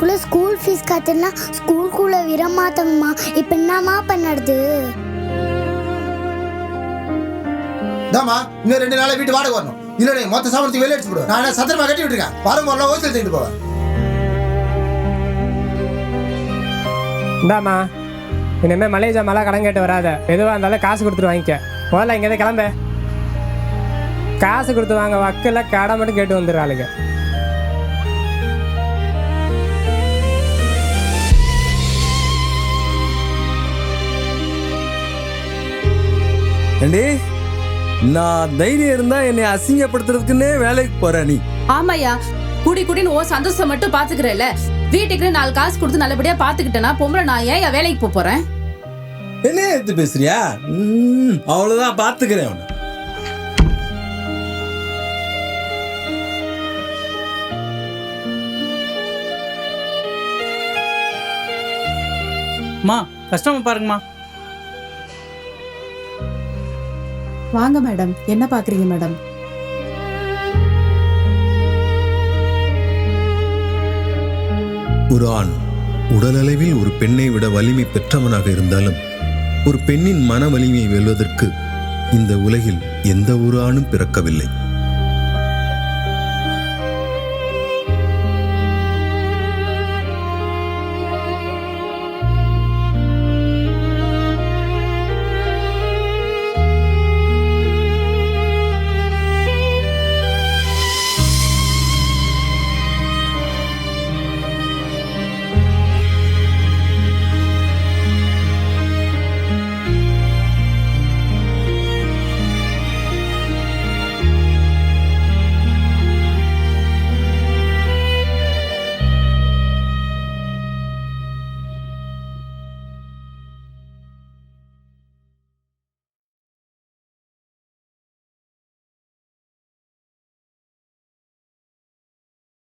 அதுக்குள்ள school fees கட்டணும்னா ஸ்கூலுக்குள்ள விட மாட்டாங்கம்மா. இப்ப என்னம்மா பண்ணுறது? தாமா இன்னும் 2 நாளா வீட்டு வாடகை வரணும். இல்லை மொத்த சாமர்த்தி வெளியே அடிச்சு போடுவேன். நான் சத்திரமா கட்டி விட்டுருக்கேன். வரும் வரலாம் ஹோல்சேல் தூக்கிட்டு போவேன். இந்தாம்மா, இனிமேல் மலேஜா மழை கடன் கேட்டு வராத. எதுவாக இருந்தாலும் காசு கொடுத்துட்டு வாங்கிக்க. முதல்ல இங்கே கிளம்ப. காசு கொடுத்து வாங்க வக்கில் கடை மட்டும் கேட்டு வந்துடுறாளுங்க. ஏண்டி, நான் தைரியம் இருந்தா என்னை அசிங்கப்படுத்துறதுக்குன்னே வேலைக்கு போற நீ. ஆமாயா, குடி குடின்னு ஓ சந்தோஷம் மட்டும் பாத்துக்கிறேல. வீட்டுக்கு 4 காசு கொடுத்து நல்லபடியா பாத்துக்கிட்டேன்னா பொம்பளை நான் ஏன் வேலைக்கு போறேன்? என்ன எடுத்து பேசுறியா? அவ்வளவுதான், பாத்துக்கிறேன் அவனை. மா கஸ்டமர் பாருங்கம்மா. வாங்க மேடம், என்ன பாக்குறீங்க மேடம்? ஒரு ஆண் உடலளவில் ஒரு பெண்ணை விட வலிமை பெற்றவனாக இருந்தாலும் ஒரு பெண்ணின் மன வலிமையை வெல்வதற்கு இந்த உலகில் எந்த ஒரு ஆணும் பிறக்கவில்லை.